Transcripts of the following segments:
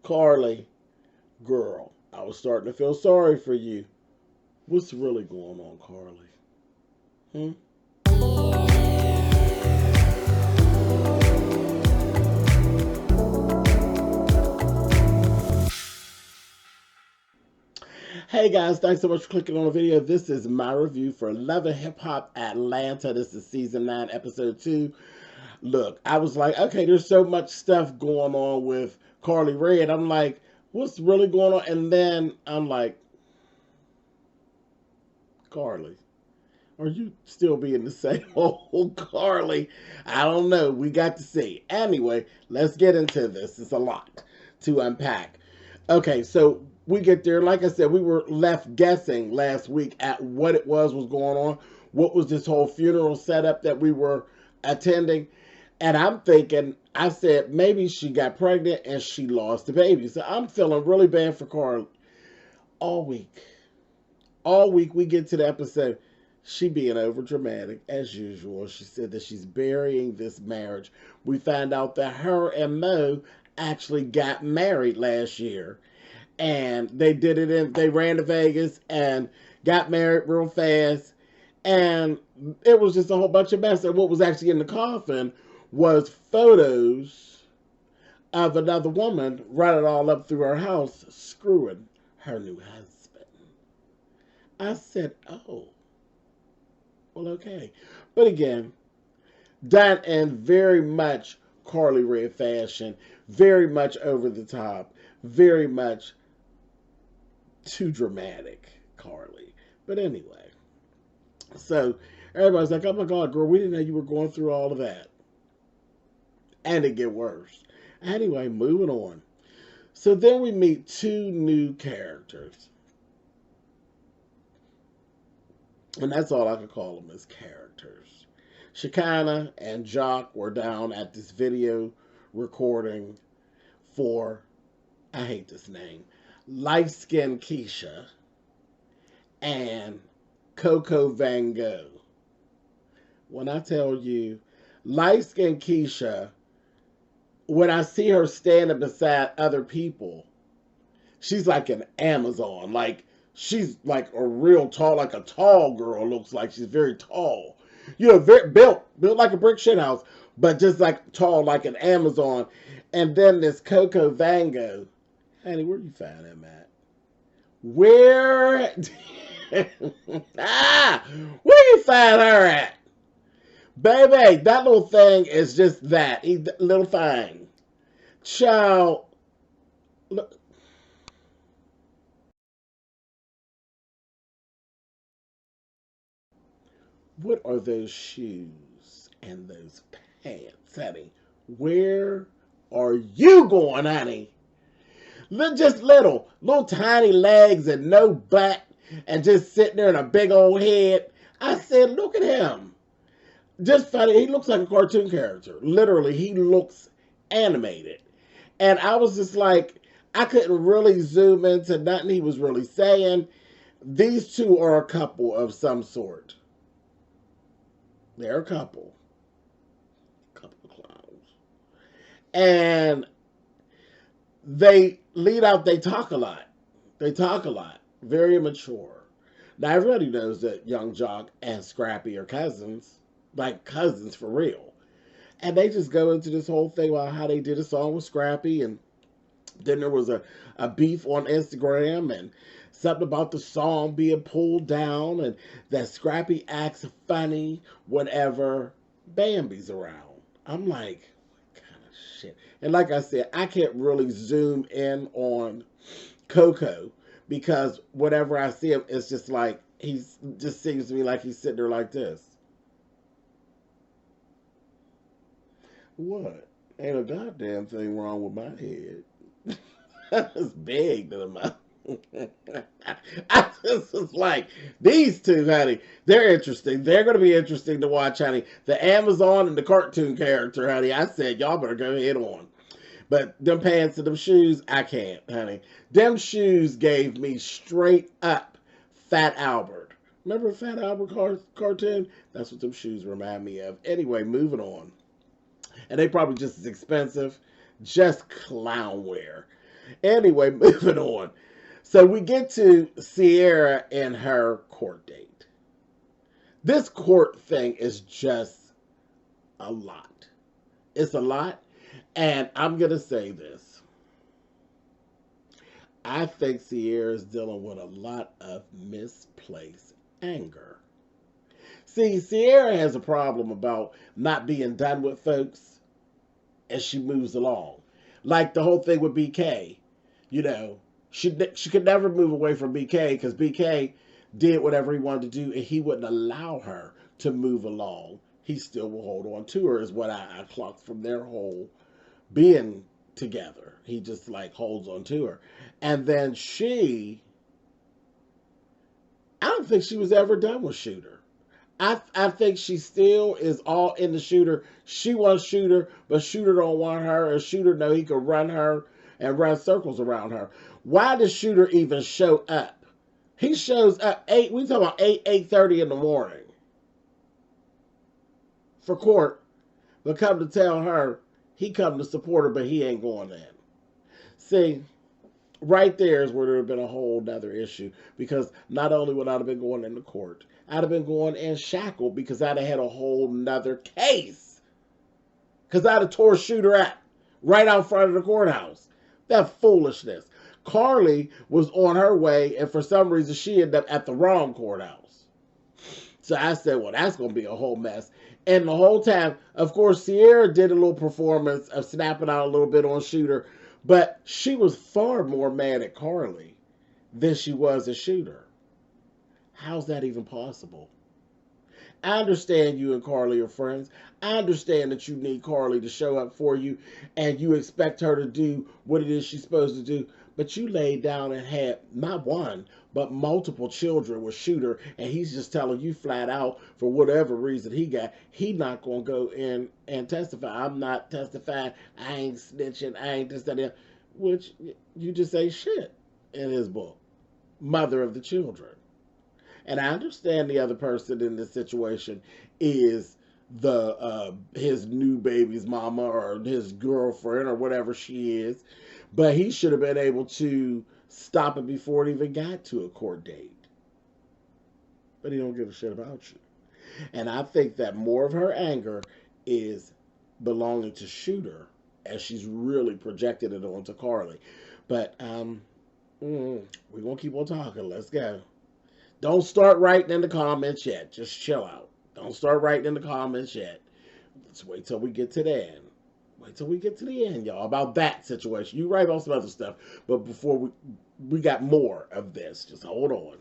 Carly, girl, I was starting to feel sorry for you. What's really going on, Carly? Hmm? Hey guys, thanks so much for clicking on the video. This is my review for Love and Hip Hop Atlanta. This is season 9, episode 2. Look, I was like, okay, there's so much stuff going on with Carly Red. I'm like, what's really going on? And then I'm like, Carly, are you still being the same old Carly? I don't know. We got to see. Anyway, let's get into this. It's a lot to unpack. Okay, so we get there. Like I said, we were left guessing last week at what it was going on. What was this whole funeral setup that we were attending? And I'm thinking, I said, maybe she got pregnant and she lost the baby. So I'm feeling really bad for Carly all week. All week we get to the episode. She being over dramatic as usual. She said that she's burying this marriage. We find out that her and Mo actually got married last year. And they did it they ran to Vegas and got married real fast. And it was just a whole bunch of mess. And what was actually in the coffin was photos of another woman running all up through her house, screwing her new husband. I said, oh, well, okay. But again, done in very much Carly Red fashion, very much over the top, very much too dramatic, Carly. But anyway, so everybody's like, oh my God, girl, we didn't know you were going through all of that. And it get worse. Anyway, moving on. So then we meet two new characters. And that's all I could call them, as characters. Shekinah and Jock were down at this video recording for, I hate this name, Light Skin Keisha and Coco Van Gogh. When I tell you, Light Skin Keisha, when I see her standing beside other people, she's like an Amazon. Like, she's like a real tall, like a tall girl looks like. She's very tall. You know, very built like a brick shit house, but just like tall like an Amazon. And then this Coco Van Gogh. Honey, where you find him at? Where? Where you find her at? Baby, that little thing is just that. Little thing. Child. Look. What are those shoes and those pants, honey? Where are you going, honey? Just little tiny legs and no butt and just sitting there in a big old head. I said, look at him. Just funny. He looks like a cartoon character. Literally, he looks animated. And I was just like, I couldn't really zoom into nothing he was really saying. These two are a couple of some sort. They're a couple. Couple of clowns. And they lead out, they talk a lot. They talk a lot. Very immature. Now, everybody knows that Young Jock and Scrappy are cousins. Like cousins for real. And they just go into this whole thing about how they did a song with Scrappy. And then there was a beef on Instagram and something about the song being pulled down and that Scrappy acts funny whenever Bambi's around. I'm like, what kind of shit? And like I said, I can't really zoom in on Coco because whenever I see him, it's just like, he's just seems to me like he's sitting there like this. What? Ain't a goddamn thing wrong with my head. It's big to the mouth. I just was like, these two, honey, they're interesting. They're going to be interesting to watch, honey. The Amazon and the cartoon character, honey. I said, y'all better go head on. But them pants and them shoes, I can't, honey. Them shoes gave me straight up Fat Albert. Remember Fat Albert cartoon? That's what them shoes remind me of. Anyway, moving on. And they probably just as expensive. Just clown wear. Anyway, moving on. So we get to Sierra and her court date. This court thing is just a lot. It's a lot. And I'm going to say this. I think Sierra is dealing with a lot of misplaced anger. See, Sierra has a problem about not being done with folks as she moves along. Like the whole thing with BK. You know, she could never move away from BK because BK did whatever he wanted to do and he wouldn't allow her to move along. He still will hold on to her, is what I clocked from their whole being together. He just like holds on to her. And then I don't think she was ever done with Shooter. I think she still is all in the Shooter. She wants Shooter, but Shooter don't want her, and Shooter know he could run her and run circles around her. Why does Shooter even show up? He shows up we talking about 8:30 in the morning for court, but come to tell her he come to support her, but he ain't going in. See, right there is where there would have been a whole nother issue, because not only would I have been going into court, I'd have been going in shackled because I'd have had a whole nother case. Because I'd have tore Shooter out right out front of the courthouse. That foolishness. Carly was on her way, and for some reason she ended up at the wrong courthouse. So I said, well, that's going to be a whole mess. And the whole time, of course, Sierra did a little performance of snapping out a little bit on Shooter, but she was far more mad at Carly than she was at Shooter. How's that even possible? I understand you and Carly are friends. I understand that you need Carly to show up for you and you expect her to do what it is she's supposed to do. But you laid down and had not one, but multiple children with Shooter, and he's just telling you flat out, for whatever reason he not going to go in and testify. I'm not testifying. I ain't snitching. I ain't this, that, that. Which you just say shit in his book. Mother of the children. And I understand the other person in this situation is his new baby's mama or his girlfriend or whatever she is, but he should have been able to stop it before it even got to a court date. But he don't give a shit about you. And I think that more of her anger is belonging to Shooter, as she's really projected it onto Carly. But we're gonna keep on talking. Let's go. Don't start writing in the comments yet. Just chill out. Don't start writing in the comments yet. Let's wait till we get to the end. Wait till we get to the end, y'all, about that situation. You write about some other stuff, but before we got more of this. Just hold on.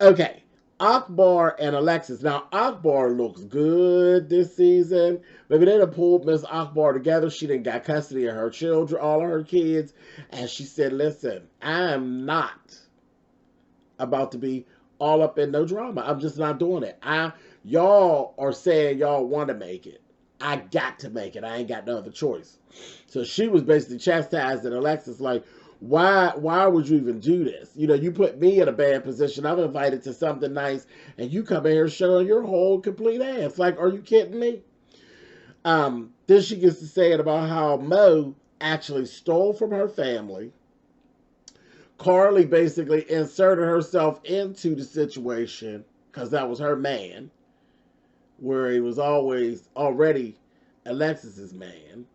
Okay, Akbar and Alexis. Now, Akbar looks good this season. Maybe they done pulled Miss Akbar together. She done got custody of her children, all of her kids, and she said, listen, I am not about to be all up in no drama. I'm just not doing it. Y'all are saying y'all want to make it. I got to make it. I ain't got no other choice. So she was basically chastising Alexis like, why would you even do this? You know, you put me in a bad position. I'm invited to something nice, and you come in here showing your whole complete ass. Like, are you kidding me? Then she gets to say it about how Mo actually stole from her family. Carly basically inserted herself into the situation because that was her man, where he was always already Alexis's man.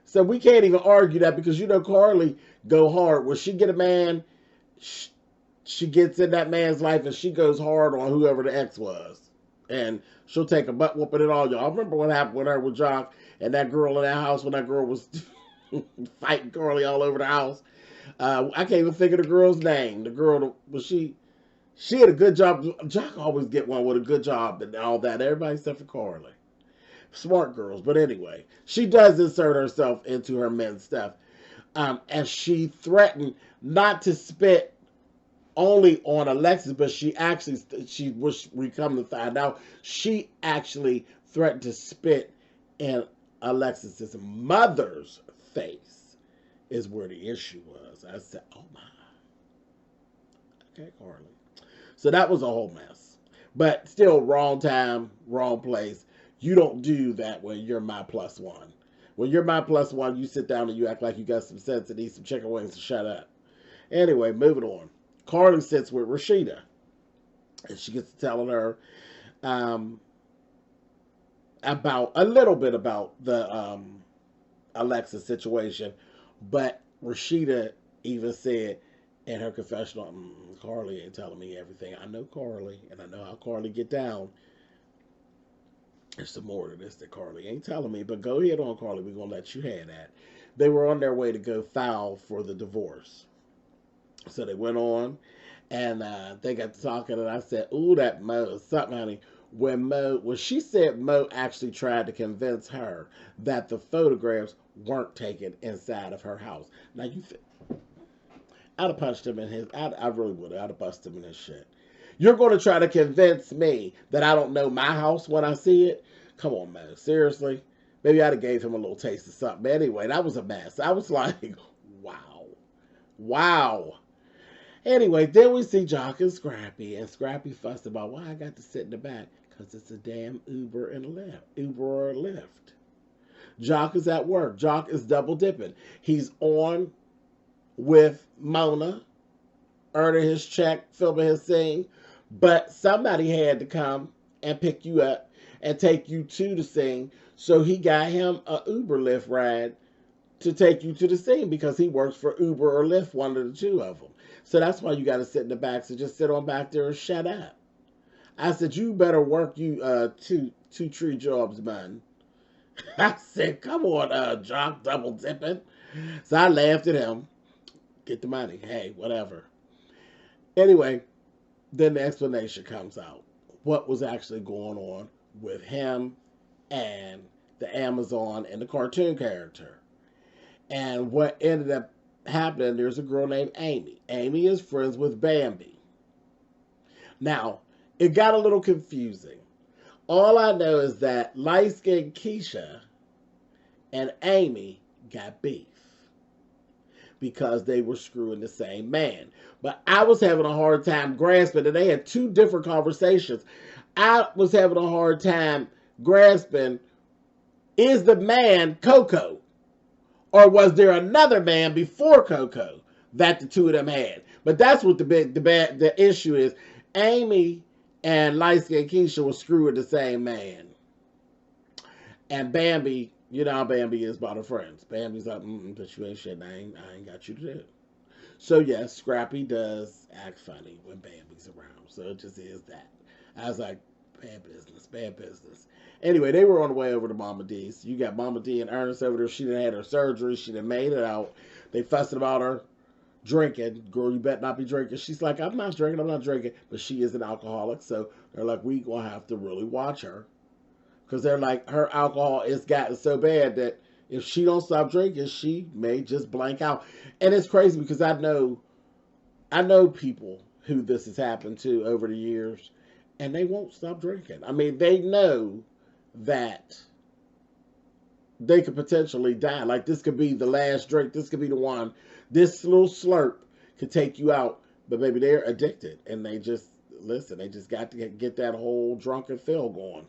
So we can't even argue that, because you know Carly go hard. When she get a man, she gets in that man's life and she goes hard on whoever the ex was. And she'll take a butt whooping and all. Y'all remember what happened with her with Jock and that girl in that house when that girl was fighting Carly all over the house. I can't even think of the girl's name. The girl, was she had a good job. Jock always get one with a good job and all that. Everybody except for Carly. Smart girls. But anyway, she does insert herself into her men's stuff. And she threatened not to spit only on Alexis, but we come to find out, she actually threatened to spit in Alexis's mother's face, is where the issue was. I said, oh my. Okay, Carly. So that was a whole mess. But still, wrong time, wrong place. You don't do that when you're my plus one. When you're my plus one, you sit down and you act like you got some sense and eat some chicken wings and shut up. Anyway, moving on. Carly sits with Rashida, and she gets to telling her um, about a little bit about the Alexa situation, but Rashida even said in her confessional, Carly ain't telling me everything. I know Carly, and I know how Carly get down. There's some more to this that Carly ain't telling me, but go ahead on, Carly. We're gonna let you have that. They were on their way to go file for the divorce, so they went on, and they got to talking, and I said, "Ooh, that Mo is something, honey." When she said Mo actually tried to convince her that the photographs weren't taken inside of her house. Now I'd have punched him in his. I really would. I'd have busted him in his shit. You're going to try to convince me that I don't know my house when I see it? Come on, man. Seriously? Maybe I'd have gave him a little taste of something. But anyway, that was a mess. I was like, wow. Wow. Anyway, then we see Jock and Scrappy fussed about why I got to sit in the back. Because it's a damn Uber and Lyft. Uber or Lyft. Jock is at work. Jock is double dipping. He's on with Mona, earning his check, filming his scene, but somebody had to come and pick you up and take you to the scene, so he got him a Uber Lyft ride to take you to the scene because he works for Uber or Lyft, one of the two of them. So that's why you got to sit in the back. So just sit on back there and shut up. I said, you better work you two tree jobs, man. I said, come on, Jock, double dipping. So I laughed at him. Get the money. Hey, whatever. Anyway, then the explanation comes out. What was actually going on with him and the Amazon and the cartoon character. And what ended up happening, there's a girl named Amy. Amy is friends with Bambi. Now, it got a little confusing. All I know is that light-skinned Keisha and Amy got beef because they were screwing the same man. But I was having a hard time grasping, and they had two different conversations. I was having a hard time grasping, is the man Coco? Or was there another man before Coco that the two of them had? But that's what the issue is. Amy and light-skinned Keisha were screwing the same man. And Bambi, you know how Bambi is about her friends. Bambi's like, but you ain't shit. I ain't got you to do. So yes, Scrappy does act funny when Bambi's around. So it just is that. I was like, bad business, bad business. Anyway, they were on the way over to Mama D's. You got Mama D and Ernest over there. She done had her surgery. She done made it out. They fussing about her drinking. Girl, you better not be drinking. She's like, I'm not drinking. But she is an alcoholic. So they're like, we going to have to really watch her. Because they're like, her alcohol has gotten so bad that if she don't stop drinking, she may just blank out. And it's crazy because I know people who this has happened to over the years, and they won't stop drinking. I mean, they know that they could potentially die. Like, this could be the last drink. This could be the one. This little slurp could take you out. But maybe they're addicted, and they just, listen, they just got to get that whole drunken feel going.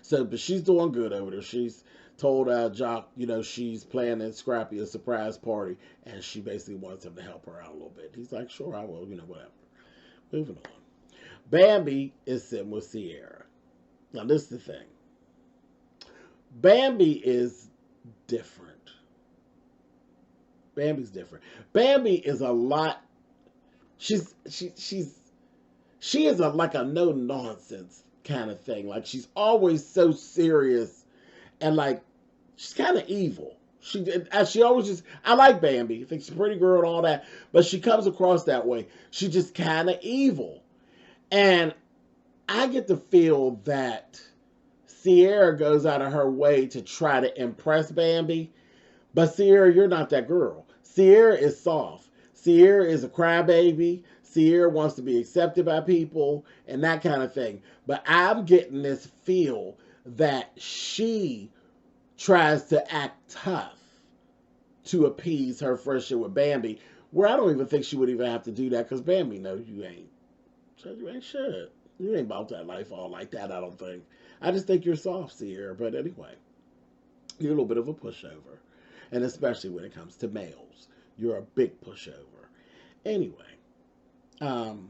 So, but she's doing good over there. She's told Jock, she's planning Scrappy a surprise party, and she basically wants him to help her out a little bit. He's like, sure, I will, whatever. Moving on. Bambi is sitting with Sierra. Now, this is the thing. Bambi is different. Bambi's different. Bambi is a lot. She is like a no nonsense kind of thing. Like, she's always so serious, and like, she's kind of evil. She always just, I like Bambi. I think she's a pretty girl and all that, but she comes across that way. She's just kind of evil. And I get the feel that Sierra goes out of her way to try to impress Bambi, but Sierra, you're not that girl. Sierra is soft. Sierra is a crybaby. Sierra wants to be accepted by people and that kind of thing. But I'm getting this feel that she tries to act tough to appease her friendship with Bambi, where I don't even think she would even have to do that because Bambi knows you ain't. So you ain't shit. You ain't about that life all like that, I don't think. I just think you're soft, Sierra. But anyway. you're a little bit of a pushover. And especially when it comes to males, you're a big pushover. Anyway, um,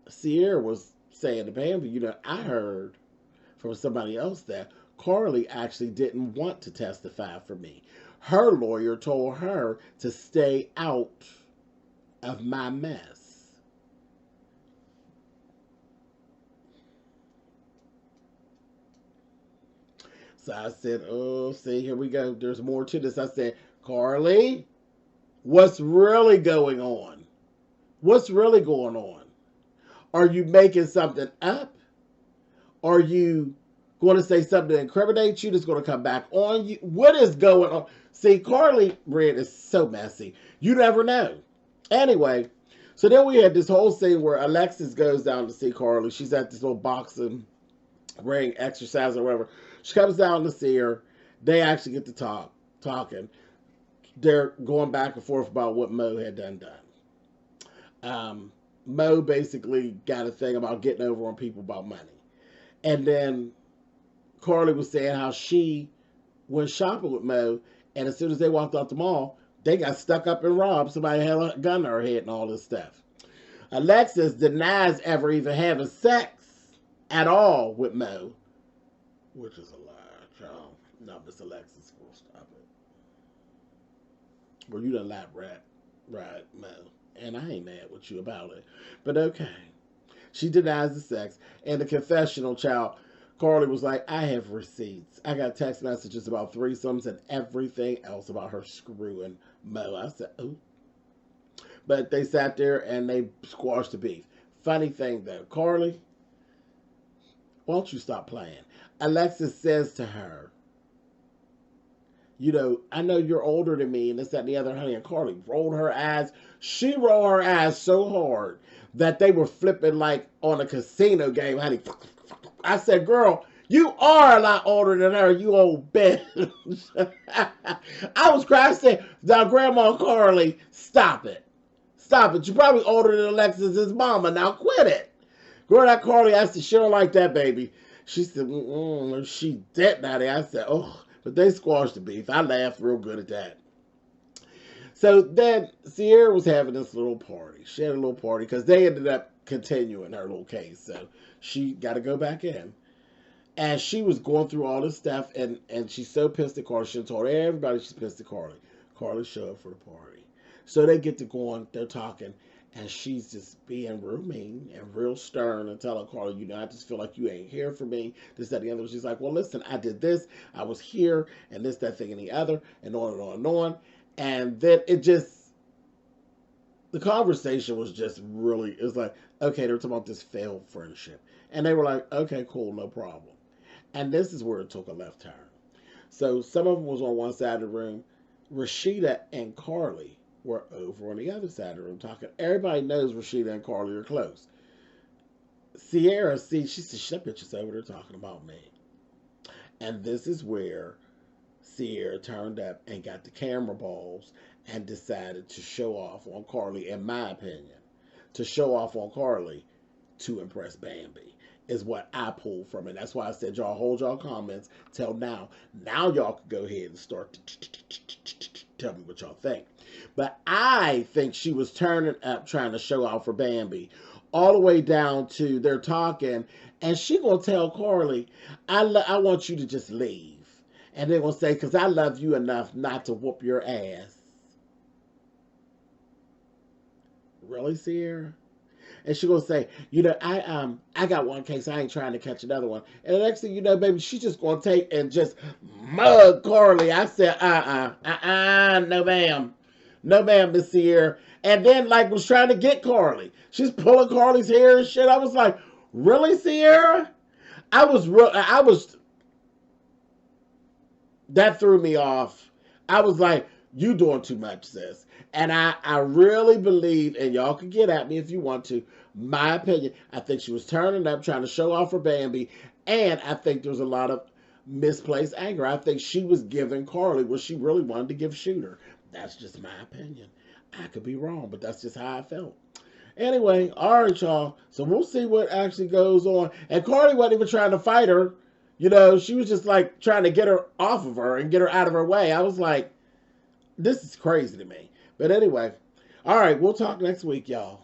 Sierra was saying to Bambi, I heard from somebody else that Carly actually didn't want to testify for me. Her lawyer told her to stay out of my mess. So I said, oh, see, here we go. There's more to this. I said, Carly, what's really going on? What's really going on? Are you making something up? Are you going to say something to incriminate you that's going to come back on you? What is going on? See, Carly Red is so messy. You never know. Anyway, so then we had this whole scene where Alexis goes down to see Carly. She's at this little boxing ring exercise or whatever. She comes down to see her. They actually get to talking. They're going back and forth about what Mo had done. Mo basically got a thing about getting over on people about money. And then Carly was saying how she went shopping with Mo, and as soon as they walked out the mall, they got stuck up and robbed. Somebody had a gun to her head and all this stuff. Alexis denies ever even having sex at all with Mo, which is a lie, child. No, Miss Alexis, will stop it. Well, you done lied, right, Mo. And I ain't mad with you about it. But okay. She denies the sex. And the confessional, child, Carly was like, I have receipts. I got text messages about threesomes and everything else about her screwing Mo. I said, oh. But they sat there and they squashed the beef. Funny thing, though, Carly, why don't you stop playing? Alexis says to her, I know you're older than me, and this, that, and the other, honey. And Carly rolled her eyes. She rolled her eyes so hard that they were flipping like on a casino game, honey. I said, girl, you are a lot older than her, you old bitch. I was crying. I said, now, Grandma Carly, stop it. Stop it. You're probably older than Alexis's mama. Now, quit it. Girl, that Carly, I said, she don't like that, baby. She said, she dead now. I said, oh. But they squashed the beef. I laughed real good at that. So then Sierra was having this little party. She had a little party because they ended up continuing her little case. So she got to go back in. And she was going through all this stuff. And she's so pissed at Carly. She told everybody she's pissed at Carly. Carly showed up for the party. So they get to going. They're talking. And she's just being real mean and real stern and telling Carly, I just feel like you ain't here for me. This, that, and the other. She's like, well, listen, I did this. I was here and this, that, thing, and the other. And on and on and on. And then the conversation was just really, it was like, okay, they were talking about this failed friendship. And they were like, okay, cool, no problem. And this is where it took a left turn. So some of them was on one side of the room. Rashida and Carly were over on the other side of the room talking. Everybody knows Rashida and Carly are close. Sierra, she said, that bitch is over there talking about me. And this is where Sierra turned up and got the camera balls and decided to show off on Carly, in my opinion. To show off on Carly to impress Bambi is what I pulled from it. That's why I said, y'all hold y'all comments till now. Now y'all can go ahead and start to tell me what y'all think. But I think she was turning up trying to show off for Bambi. All the way down to they're talking. And she going to tell Carly, I want you to just leave. And they're going to say, because I love you enough not to whoop your ass. Really, Sierra? And she going to say, I got one case. I ain't trying to catch another one. And the next thing you know, baby, she's just going to take and just mug Carly. I said, no ma'am. No ma'am, Miss Sierra. And then, was trying to get Carly. She's pulling Carly's hair and shit. I was like, really, Sierra? That threw me off. I was like, you doing too much, sis. And I really believe, and y'all can get at me if you want to, my opinion, I think she was turning up, trying to show off for Bambi, and I think there was a lot of misplaced anger. I think she was giving Carly what she really wanted to give Shooter. That's just my opinion. I could be wrong, but that's just how I felt. Anyway, all right, y'all. So we'll see what actually goes on. And Carly wasn't even trying to fight her. You know, she was just like trying to get her off of her and get her out of her way. I was like, this is crazy to me. But anyway, all right, we'll talk next week, y'all.